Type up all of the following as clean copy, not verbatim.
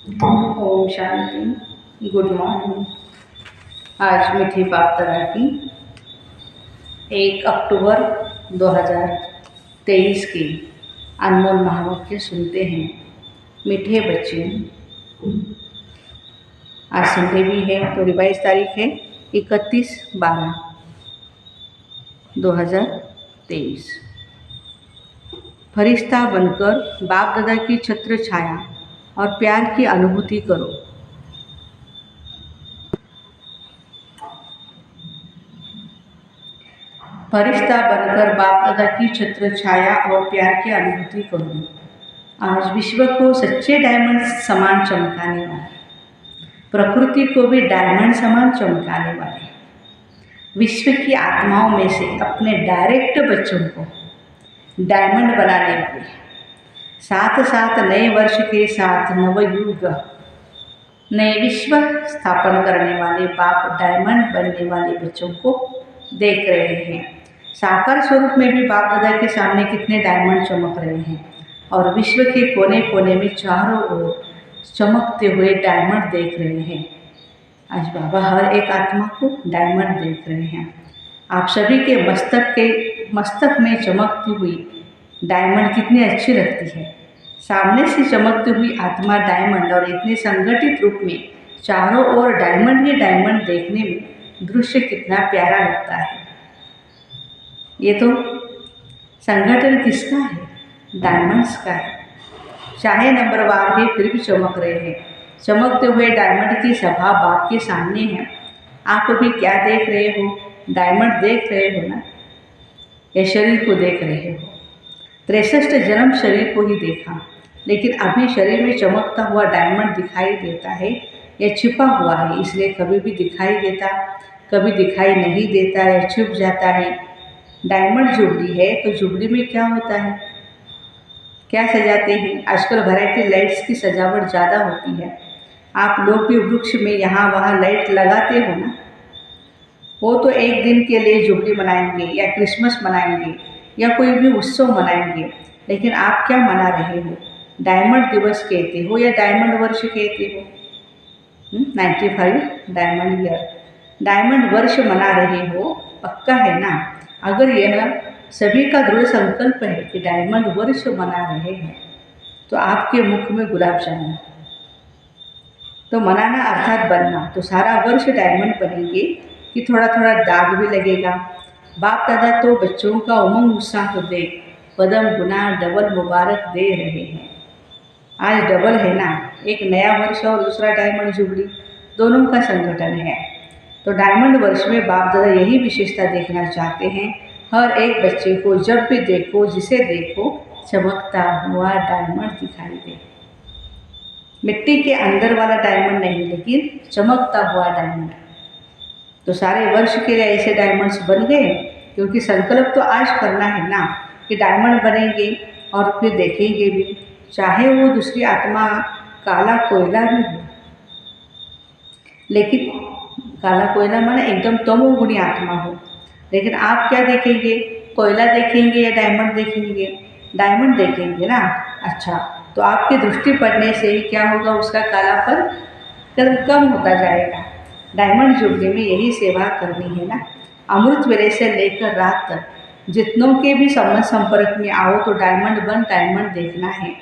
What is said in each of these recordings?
Om Shanti. Good morning. आज मीठी बाप्तरा की 1 अक्टूबर 2023 की अनमोल महावाक्य सुनते हैं। मीठे बच्चे, आज संडे भी है तो 22 तारीख है 31/12/2023। फरिश्ता बनकर बाप दादा की छत्र छाया और प्यार की अनुभूति करो। फरिश्ता बनकर बाप दादा की छत्र छाया और प्यार की अनुभूति करो। आज विश्व को सच्चे डायमंड समान चमकाने वाले, प्रकृति को भी डायमंड समान चमकाने वाले, विश्व की आत्माओं में से अपने डायरेक्ट बच्चों को डायमंड बनाने वाले, साथ साथ नए वर्ष के साथ नवयुग नए विश्व स्थापन करने वाले बाप डायमंड बनने वाले बच्चों को देख रहे हैं। साकार स्वरूप में भी बाप दादा के सामने कितने डायमंड चमक रहे हैं और विश्व के कोने कोने में चारों ओर चमकते हुए डायमंड देख रहे हैं। आज बाबा हर एक आत्मा को डायमंड देख रहे हैं। आप सभी के मस्तक में चमकती हुई डायमंड कितनी अच्छी लगती है। सामने से चमकती हुई आत्मा डायमंड और इतने संगठित रूप में चारों ओर डायमंड ही डायमंड देखने में दृश्य कितना प्यारा लगता है। ये तो संगठन किसका है? डायमंड्स का है। चाहे नंबरवार है फिर भी चमक रहे हैं। चमकते हुए डायमंड की सभा बाप के सामने है। आप अभी क्या देख रहे हो? डायमंड देख रहे हो ना? या शरीर को देख रहे हो? 63 जन्म शरीर को ही देखा, लेकिन अभी शरीर में चमकता हुआ डायमंड दिखाई देता है या छिपा हुआ है, इसलिए कभी भी दिखाई देता, कभी दिखाई नहीं देता या छुप जाता है। डायमंड जुबली है तो जुबली में क्या होता है? क्या सजाते हैं? आजकल वैरायटी लाइट्स की सजावट ज़्यादा होती है। आप लोग भी वृक्ष में यहाँ वहाँ लाइट लगाते हो ना। वो तो एक दिन के लिए जुबली मनाएंगे या क्रिसमस मनाएंगे या कोई भी उत्सव मनाएंगे, लेकिन आप क्या मना रहे हो? डायमंड दिवस कहते हो या डायमंड वर्ष कहते हो? 95 डायमंड ईयर, डायमंड वर्ष मना रहे हो, पक्का है ना? अगर यह सभी का दृढ़ संकल्प है कि डायमंड वर्ष मना रहे हैं, तो आपके मुख में गुलाब जामुन, तो मनाना अर्थात बनना, तो सारा वर्ष डायमंड बनेंगे कि थोड़ा थोड़ा दाग भी लगेगा? बाप दादा तो बच्चों का उमंग उत्साह को देख पदम गुना डबल मुबारक दे रहे हैं। आज डबल है ना, एक नया वर्ष और दूसरा डायमंड जुबली, दोनों का संगठन है। तो डायमंड वर्ष में बाप दादा यही विशेषता देखना चाहते हैं। हर एक बच्चे को जब भी देखो, जिसे देखो, चमकता हुआ डायमंड दिखाई दे। मिट्टी के अंदर वाला डायमंड नहीं, लेकिन चमकता हुआ डायमंड। तो सारे वर्ष के लिए ऐसे डायमंड्स बन गए, क्योंकि संकल्प तो आज करना है ना कि डायमंड बनेंगे और फिर देखेंगे भी, चाहे वो दूसरी आत्मा काला कोयला भी हो। लेकिन काला कोयला माने एकदम तमोगुणी आत्मा हो, लेकिन आप क्या देखेंगे? कोयला देखेंगे या डायमंड देखेंगे? डायमंड देखेंगे ना। अच्छा, तो आपकी दृष्टि पड़ने से ही क्या होगा? उसका कालापन कम होता जाएगा। डायमंड जुबली में यही सेवा करनी है ना। अमृत वेले से लेकर रात तक जितनों के भी संबंध संपर्क में आओ तो डायमंड बन डायमंड देखना है,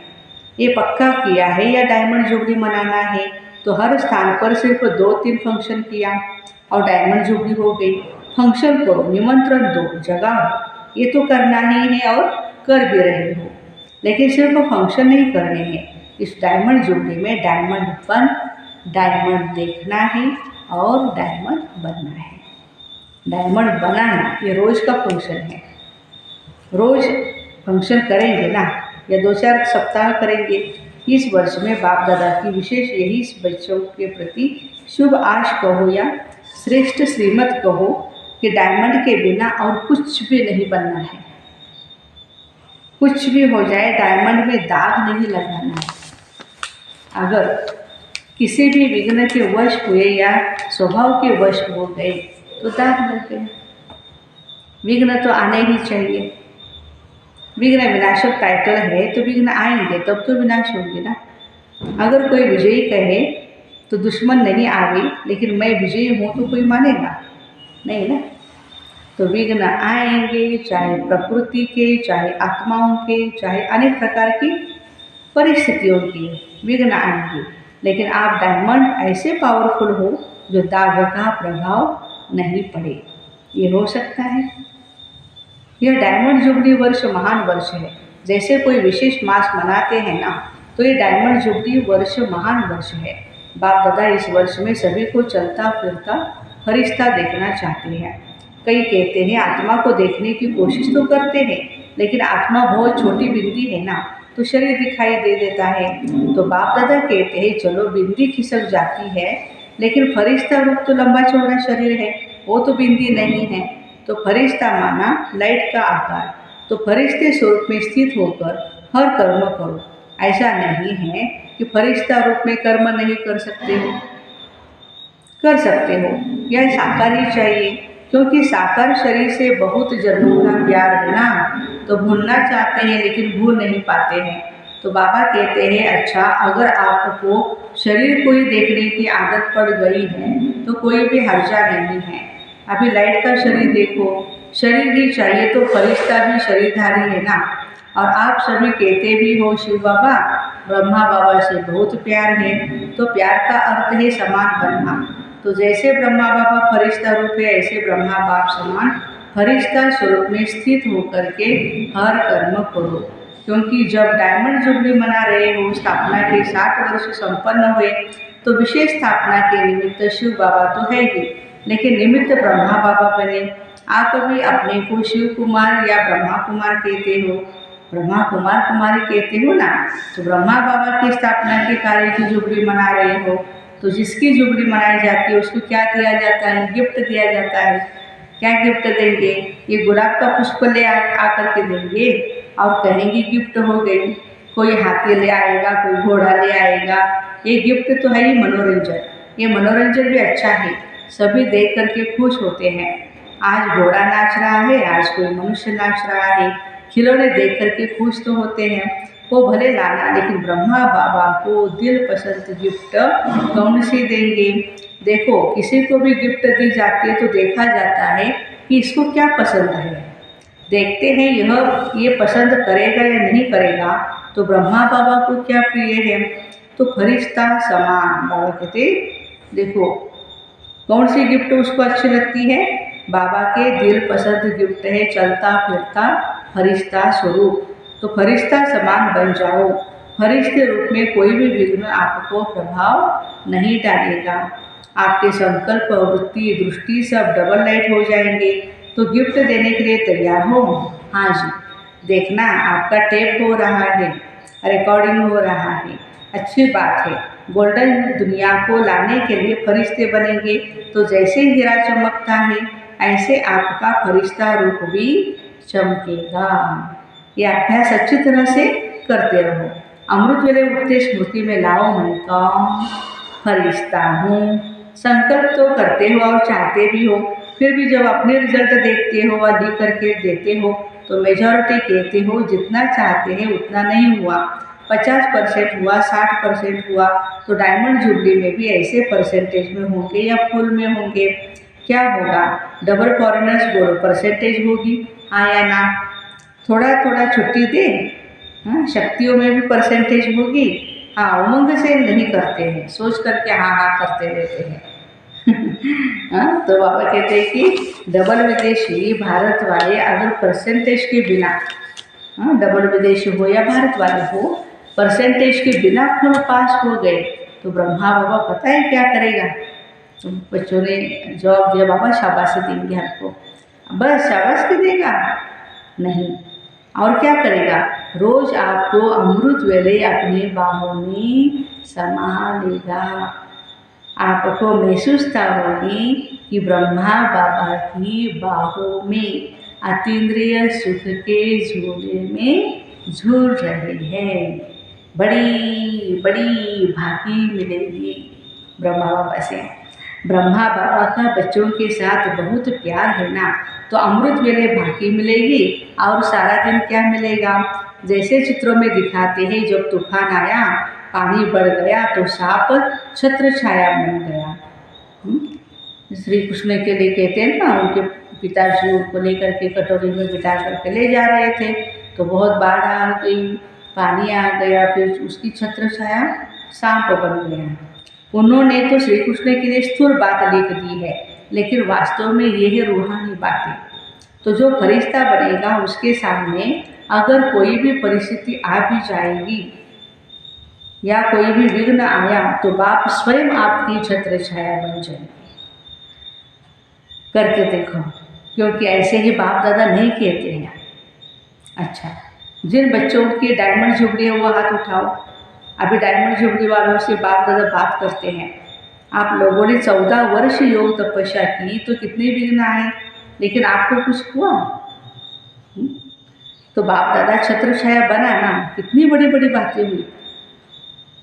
ये पक्का किया है। या डायमंड जुबली मनाना है तो हर स्थान पर सिर्फ 2-3 फंक्शन किया और डायमंड जुबली हो गई। फंक्शन करो, निमंत्रण दो, जगाओ, ये तो करना ही है और कर भी रहे हो, लेकिन सिर्फ फंक्शन नहीं करने हैं। इस डायमंड जुबली में डायमंड बन डायमंड देखना है और डायमंड बनना है। डायमंड बनाना ये रोज़ का फंक्शन है। रोज़ फंक्शन करेंगे ना, या 2-4 सप्ताह करेंगे। इस वर्ष में बाप दादा की विशेष यही बच्चों के प्रति शुभ आश कहो या श्रेष्ठ श्रीमत कहो कि डायमंड के बिना और कुछ भी नहीं बनना है। कुछ भी हो जाए, डायमंड में दाग नहीं लगाना है। अगर किसी भी विघ्न के वश हुए या स्वभाव के वश हो गए तो दाग लग गए। विघ्न तो आने ही चाहिए। विघ्न विनाशक टाइटल है तो विघ्न आएंगे, तब तो विनाश होंगे ना। अगर कोई विजयी कहे तो दुश्मन नहीं आवे, लेकिन मैं विजयी हूँ तो कोई मानेगा नहीं ना। तो विघ्न आएंगे, चाहे प्रकृति के, चाहे आत्माओं के, चाहे अनेक प्रकार की परिस्थितियों के विघ्न आएंगे, लेकिन आप डायमंड ऐसे पावरफुल हो जो दाग का प्रभाव नहीं पड़े। ये हो सकता है। यह डायमंड जुबली वर्ष महान वर्ष है। जैसे कोई विशेष मास मनाते हैं ना, तो ये डायमंड जुबली वर्ष महान वर्ष है। बाप दादा इस वर्ष में सभी को चलता फिरता फरिश्ता देखना चाहते हैं। कई कहते हैं आत्मा को देखने की कोशिश तो करते हैं, लेकिन आत्मा बहुत छोटी बिंदी है ना, तो शरीर दिखाई दे देता है। तो बाप दादा कहते हैं चलो बिंदी खिसक जाती है, लेकिन फरिश्ता रूप तो लंबा चौड़ा शरीर है, वो तो बिंदी नहीं है। तो फरिश्ता माना लाइट का आकार। तो फरिश्ते स्वरूप में स्थित होकर हर कर्म करो। ऐसा नहीं है कि फरिश्ता रूप में कर्म नहीं कर सकते हो, कर सकते हो। यह साकार ही चाहिए, क्योंकि साकार शरीर से बहुत जन्मों का प्यार है ना, तो भूलना चाहते हैं लेकिन भूल नहीं पाते हैं। तो बाबा कहते हैं अच्छा, अगर आपको शरीर को ही देखने की आदत पड़ गई है तो कोई भी हर्जा नहीं है। अभी लाइट का शरीर देखो, शरीर ही चाहिए तो फरिश्ता भी शरीरधारी है ना। और आप सभी कहते भी हो शिव बाबा ब्रह्मा बाबा से बहुत प्यार है, तो प्यार का अर्थ है समान बनना। तो जैसे ब्रह्मा बाबा फरिश्ता रूप है, ऐसे ब्रह्मा बाप समान फरिश्ता स्वरूप में स्थित होकर के हर कर्म करो। क्योंकि जब डायमंड जुबली मना रहे हो, स्थापना के 60 वर्ष संपन्न हुए, तो विशेष स्थापना के निमित्त शिव बाबा तो है ही, लेकिन निमित्त ब्रह्मा बाबा बने। आप भी अपने को शिव कुमार या ब्रह्मा कुमार कहते हो, ब्रह्मा कुमार कुमारी कहते हो ना। तो ब्रह्मा बाबा की स्थापना के कार्य की जुबली मना रहे हो, तो जिसकी जुबली मनाई जाती है उसको क्या दिया जाता है? गिफ्ट दिया जाता है। क्या गिफ्ट देंगे? ये गुलाब का पुष्प ले आकर के देंगे और कहेंगे गिफ्ट हो गई। कोई हाथी ले आएगा, कोई घोड़ा ले आएगा। ये गिफ्ट तो है ही मनोरंजन। ये मनोरंजन भी अच्छा है, सभी देख करके खुश होते हैं। आज घोड़ा नाच रहा है, आज कोई मनुष्य नाच रहा है, खिलौने देख करके खुश तो होते हैं। वो भले लाना, लेकिन ब्रह्मा बाबा को दिल पसंद गिफ्ट कौन सी देंगे? देखो, किसी को भी गिफ्ट दी जाती है तो देखा जाता है कि इसको क्या पसंद है। देखते हैं ये पसंद करेगा या नहीं करेगा। तो ब्रह्मा बाबा को क्या प्रिय है? तो फरिश्ता समान। बाबा कहते देखो कौन सी गिफ्ट उसको अच्छी लगती है? बाबा के दिल पसंद गिफ्ट है चलता फिरता फरिश्ता स्वरूप। तो फरिश्ता समान बन जाओ। फरिश्ते रूप में कोई भी विघ्न आपको प्रभाव नहीं डालेगा। आपके संकल्प, वृत्ति, दृष्टि सब डबल लाइट हो जाएंगे। तो गिफ्ट देने के लिए तैयार हो? हाँ जी, देखना आपका टेप हो रहा है, रिकॉर्डिंग हो रहा है, अच्छी बात है। गोल्डन दुनिया को लाने के लिए फरिश्ते बनेंगे। तो जैसे हीरा चमकता है, ऐसे आपका फरिश्ता रूप भी चमकेगा। ये अभ्यास अच्छी तरह से करते रहो। अमृत वेले उठते स्मृति में लाओ, मैं कौन? फरिश्ता हूँ। संकल्प तो करते हो और चाहते भी हो, फिर भी जब अपने रिजल्ट देखते हो और लिख करके देते हो तो मेजॉरिटी कहते हो जितना चाहते हैं उतना नहीं हुआ। 50% हुआ, 60% हुआ। तो डायमंड जुबली में भी ऐसे परसेंटेज में होंगे या फुल में होंगे? क्या होगा? डबल फॉरेनर्स बोलो परसेंटेज होगी, हाँ या ना? थोड़ा थोड़ा छुट्टी दे, हाँ, शक्तियों में भी परसेंटेज होगी। हाँ, उमंग से नहीं करते हैं, सोच करके हाँ हाँ करते रहते हैं। हाँ, तो बाबा कहते हैं कि डबल विदेशी भारत वाले अगर परसेंटेज के बिना, हाँ, डबल विदेशी हो या भारत वाले हो, परसेंटेज के बिना फुल पास हो गए तो ब्रह्मा बाबा पता है क्या करेगा? तो बच्चों ने जवाब दिया बाबा शाबाशी देंगे आपको। बस शाबाशी देगा? नहीं, और क्या करेगा? रोज आपको अमृत वेले अपनी बाहों में समा लेगा। आपको महसूसता होगी कि ब्रह्मा बाबा की बाहों में अतीन्द्रिय सुख के झूले में झूल रहे हैं। बड़ी बड़ी भागी मिलेगी ब्रह्मा बाबा से। ब्रह्मा बाबा का बच्चों के साथ बहुत प्यार है ना, तो अमृत वेले भागी मिलेगी। और सारा दिन क्या मिलेगा? जैसे चित्रों में दिखाते हैं, जब तूफान आया पानी बढ़ गया तो सांप छत्र छाया बन गया। श्री कृष्ण के लिए कहते हैं ना, उनके पिताजी उनको लेकर के कटोरी में बिठा करके ले जा रहे थे, तो बहुत बाढ़ आ गई, पानी आ गया, फिर उसकी छत्र छाया सांप बन गया। उन्होंने तो श्री कृष्ण के लिए स्थूल बात लिख दी है, लेकिन वास्तव में ये है रूहानी बातें। तो जो फरिश्ता बनेगा उसके सामने अगर कोई भी परिस्थिति आ भी जाएगी या कोई भी विघ्न आया तो बाप स्वयं आपकी छत्र छाया बन जाएगी। करके देखो, क्योंकि ऐसे ही बाप दादा नहीं कहते हैं। अच्छा, जिन बच्चों की डायमंड जुबली है वो हाथ उठाओ। अभी डायमंड जुबली वालों से बाप दादा बात करते हैं। आप लोगों ने 14 वर्ष योग तपस्या की तो कितने विघ्न आए, लेकिन आपको कुछ हुआ? तो बाप दादा छत्र छाया बना ना, कितनी बड़ी बड़ी बातें हुई।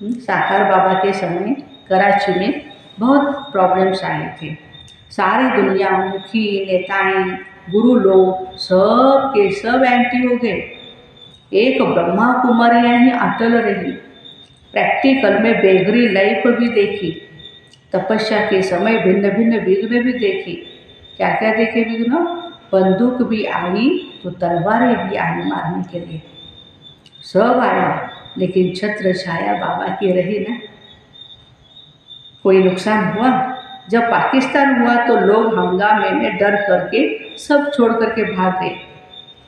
साकार बाबा के समय कराची में बहुत प्रॉब्लम्स आए थे। सारी दुनिया, मुखी, नेताएं, गुरु लोग सब के सब एंटी हो गए। एक ब्रह्मा कुमारियाँ ही अटल रही। प्रैक्टिकल में बेगरी लाइफ भी देखी, तपस्या के समय भिन्न भिन्न विघ्न भी देखी। क्या क्या देखे विघ्न? बंदूक भी आई तो तलवारें भी आई मारने के लिए, सब आया, लेकिन छत्र छाया बाबा की रही ना। कोई नुकसान हुआ? जब पाकिस्तान हुआ तो लोग हंगामे में डर करके सब छोड़ करके भाग गए,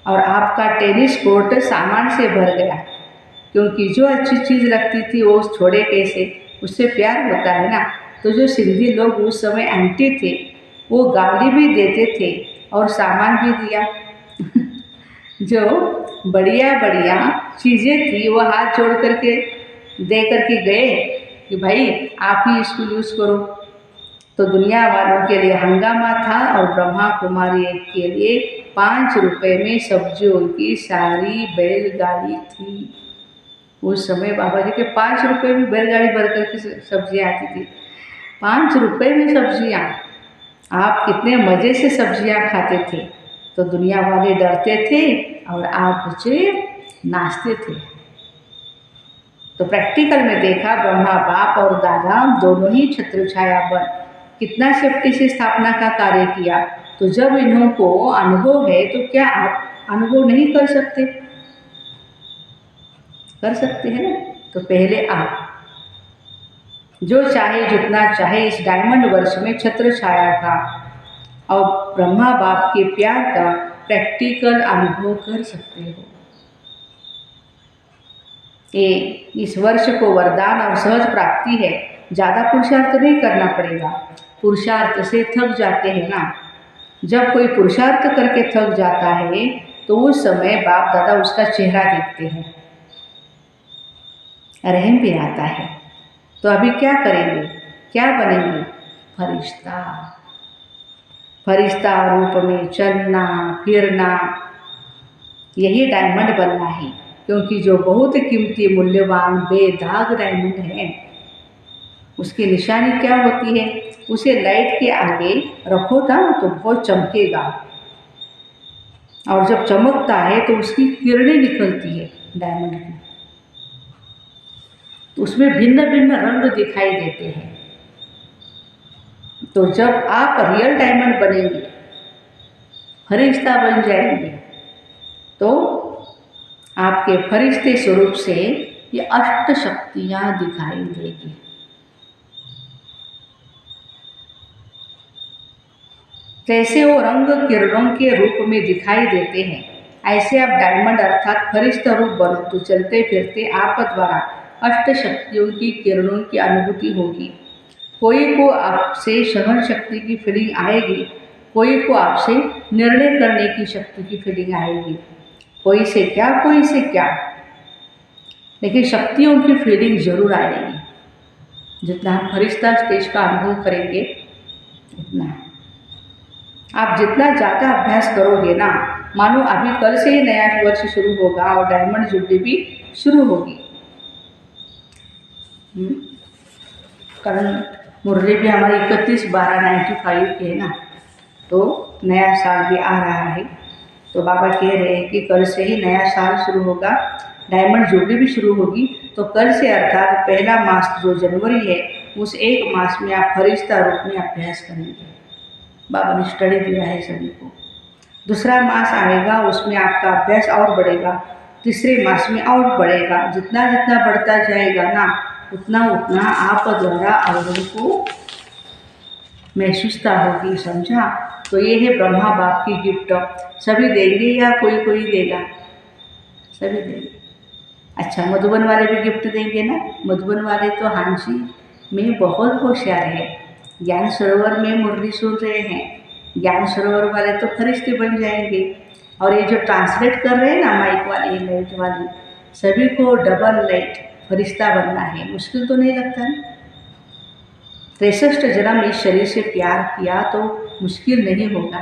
और आपका टेनिस कोर्ट सामान से भर गया, क्योंकि जो अच्छी चीज़ लगती थी वो छोड़े कैसे, उससे प्यार होता है ना। तो जो सिंधी लोग उस समय एंटी थे वो गाली भी देते थे और सामान भी दिया। जो बढ़िया बढ़िया चीज़ें थी वो हाथ जोड़ करके दे करके गए कि भाई आप ही इसको यूज़ करो। तो दुनिया वालों के लिए हंगामा था, और ब्रह्मा कुमारी के लिए 5 रुपए में सब्जियों की सारी बैलगाड़ी थी। उस समय बाबा जी के 5 रुपए में बैलगाड़ी भर करके सब्जियाँ आती थी। 5 रुपए में सब्जियाँ, आप कितने मज़े से सब्जियाँ खाते थे। तो दुनिया वाले डरते थे और आप बच्चे नाचते थे। तो प्रैक्टिकल में देखा, ब्रह्मा बाप और दादा दोनों ही छत्र छाया बन कितना सेफ्टी से स्थापना का कार्य किया। तो जब इन्हों को अनुभव है तो क्या आप अनुभव नहीं कर सकते? कर सकते हैं ना। तो पहले आप जो चाहे जितना चाहे इस डायमंड वर्ष में छत्र छाया का और ब्रह्मा बाप के प्यार का प्रैक्टिकल अनुभव कर सकते हो। ये इस वर्ष को वरदान और सहज प्राप्ति है। ज़्यादा पुरुषार्थ नहीं करना पड़ेगा। पुरुषार्थ से थक जाते हैं ना। जब कोई पुरुषार्थ करके थक जाता है तो उस समय बाप दादा उसका चेहरा देखते हैं, रहम भी आता है। तो अभी क्या करेंगे, क्या बनेंगे? फरिश्ता। फरिश्ता रूप में चलना फिरना, यही डायमंड बनना है। क्योंकि जो बहुत कीमती मूल्यवान बेदाग डायमंड है उसकी निशानी क्या होती है? उसे लाइट के आगे रखो ना तो बहुत चमकेगा, और जब चमकता है तो उसकी किरणें निकलती है डायमंड की, तो उसमें भिन्न भिन्न रंग दिखाई देते हैं। तो जब आप रियल डायमंड बनेंगे, फरिश्ता बन जाएंगे, तो आपके फरिश्ते स्वरूप से ये अष्ट शक्तियाँ दिखाई देगी। जैसे वो रंग किरणों के रूप में दिखाई देते हैं, ऐसे आप डायमंड अर्थात फरिश्ता रूप बनो तो चलते फिरते आप द्वारा अष्ट शक्तियों की किरणों की अनुभूति होगी। कोई को आपसे सहन शक्ति की फीलिंग आएगी, कोई को आपसे निर्णय करने की शक्ति की फीलिंग आएगी। कोई से क्या, कोई से क्या, लेकिन शक्तियों की फीलिंग जरूर आएगी। जितना हम फरिश्ता स्टेज का अनुभव करेंगे उतना आप जितना ज़्यादा अभ्यास करोगे ना, मानो अभी कल से ही नया वर्ष शुरू होगा और डायमंड जुबली भी शुरू होगी। कारण मुरली भी हमारी 31/12/95 की है ना, तो नया साल भी आ रहा है। तो बाबा कह रहे हैं कि कल से ही नया साल शुरू होगा, डायमंड जोड़नी भी शुरू होगी। तो कल से अर्थात पहला मास जो जनवरी है, उस एक मास में आप फरिश्ता रूप में अभ्यास करेंगे। बाबा ने स्टडी दिया है सभी को। दूसरा मास आएगा, उसमें आपका अभ्यास और बढ़ेगा। तीसरे मास में और बढ़ेगा। जितना जितना बढ़ता जाएगा ना, उतना उतना आप द्वारा अवरोध को महसूसता होगी। समझा? तो ये है ब्रह्मा बाप की गिफ्ट। सभी देंगे या कोई कोई देगा? सभी देंगे। अच्छा, मधुबन वाले भी गिफ्ट देंगे ना? मधुबन वाले तो हाँ जी में बहुत होशियार है। ज्ञान सरोवर में मुरली सुन रहे हैं। ज्ञान सरोवर वाले तो फरिश्ते बन जाएंगे। और ये जो ट्रांसलेट कर रहे हैं ना, माइक वाली लाइट वाली, सभी को डबल लाइट फरिश्ता बनना है। मुश्किल तो नहीं लगता ना? 63 जन्म इस शरीर से प्यार किया तो मुश्किल नहीं होगा।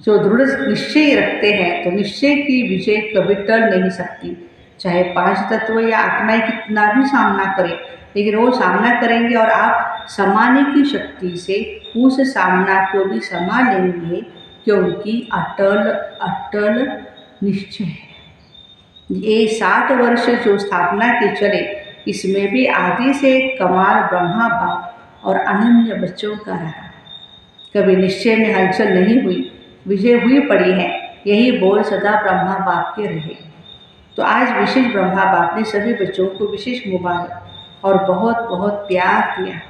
जो दृढ़ निश्चय रखते हैं तो निश्चय की विजय कभी टल नहीं सकती। चाहे 5 तत्व या आत्माएं कितना भी सामना करें, लेकिन वो सामना करेंगे और आप समाने की शक्ति से उस सामना को भी समा लेंगे, क्योंकि अटल अटल निश्चय है। ये 60 वर्ष जो स्थापना के चले, इसमें भी आदि से कमाल ब्रह्मा बाप और अनन्य बच्चों का रहा। कभी निश्चय में हलचल नहीं हुई, विजय हुई पड़ी है। यही बोल सदा ब्रह्मा बाप के रहे। तो आज विशेष ब्रह्मा बाप ने सभी बच्चों को विशेष मुबारक और बहुत बहुत प्यार दिया।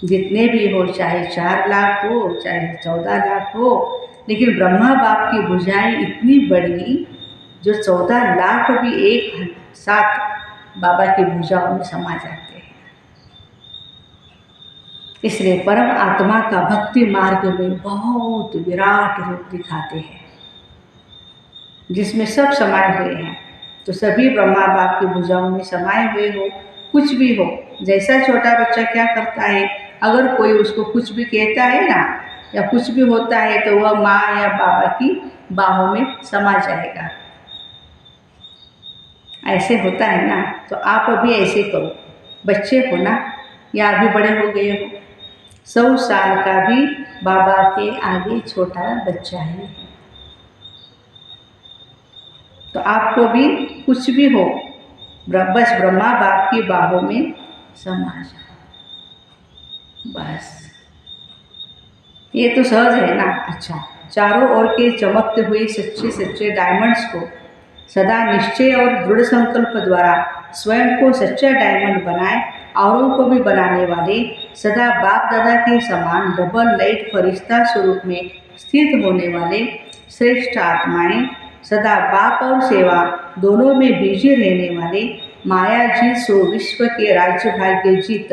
जितने भी हो, चाहे 4 लाख हो, चाहे 14 लाख हो, लेकिन ब्रह्मा बाप की भुजाएं इतनी बड़ी जो 14 लाख भी एक साथ बाबा की भुजाओं में समा जाते हैं। इसलिए परम आत्मा का भक्ति मार्ग में बहुत विराट रूप दिखाते हैं, जिसमें सब समाये हुए हैं। तो सभी ब्रह्मा बाप की भुजाओं में समाये हुए हो। कुछ भी हो, जैसा छोटा बच्चा क्या करता है, अगर कोई उसको कुछ भी कहता है ना, या कुछ भी होता है, तो वह माँ या बाबा की बाहों में समा जाएगा। ऐसे होता है ना? तो आप अभी ऐसे करो। बच्चे हो ना, या अभी बड़े हो गए हो, 100 साल का भी बाबा के आगे छोटा बच्चा है। तो आपको भी कुछ भी हो, बस ब्रह्मा बाप की बाहों में समा जाओ, बस। ये तो सहज है ना? अच्छा, चारों ओर के चमकते हुए सच्चे सच्चे डायमंड्स को सदा निश्चय और दृढ़ संकल्प द्वारा स्वयं को सच्चा डायमंड बनाए, औरों को भी बनाने वाले, सदा बाप दादा के समान डबल लाइट फरिश्ता स्वरूप में स्थित होने वाले श्रेष्ठ आत्माएं, सदा बाप और सेवा दोनों में बिजी रहने वाले, माया जीत सो विश्व के राज्य भाग्य जीत,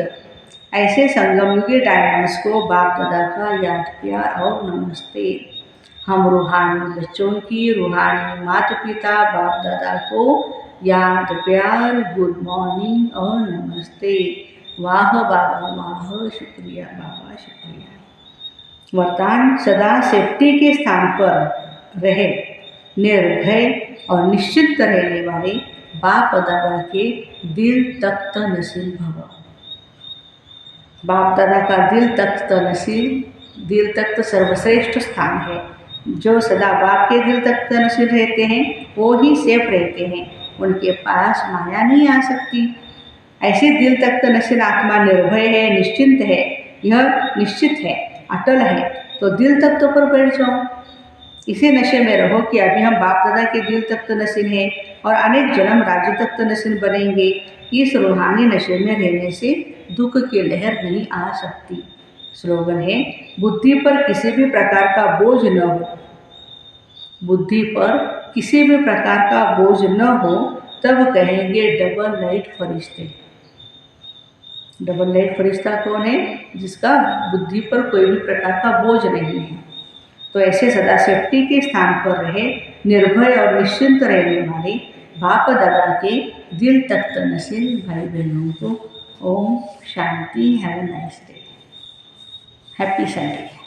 ऐसे संगमयुगी डायमंड्स को बाप दादा का याद प्यार और नमस्ते। हम रूहानी बच्चों की रूहानी माता पिता बाप दादा को याद प्यार, गुड मॉर्निंग और नमस्ते। वाह बाबा वाह, शुक्रिया बाबा शुक्रिया। वरदान सदा सेफ्टी के स्थान पर रहे, निर्भय और निश्चिंत रहने वाले बाप दादा के दिल तख्त नसील भव। बाप दादा का दिल तख्त नसील, दिल तख्त सर्वश्रेष्ठ स्थान है। जो सदा बाप के दिल तख्त नसील रहते हैं, वो ही सेफ रहते हैं। उनके पास माया नहीं आ सकती। ऐसे दिल तख्त नसील आत्मा निर्भय है, निश्चिंत है, यह निश्चित है, अटल है। तो दिल तख्त पर बैठ जाओ, इसी नशे में रहो कि अभी हम बाप दादा के दिल तख्त नसील हैं और अनेक जन्म राज्य तख्त नसील बनेंगे। इस रूहानी नशे में रहने से दुख की लहर नहीं आ सकती। स्लोगन है, बुद्धि पर किसी भी प्रकार का बोझ न हो, बुद्धि पर किसी भी प्रकार का बोझ न हो, तब कहेंगे डबल लाइट फरिश्ते। डबल लाइट फरिश्ता कौन है? जिसका बुद्धि पर कोई भी प्रकार का बोझ नहीं है। तो ऐसे सदा सेफ्टी के स्थान पर रहे, निर्भय और निश्चिंत रहने वाले बाप दादा के दिल तख्त नसील भाई बहनों को ओम शांति। Have a nice day, happy Sunday.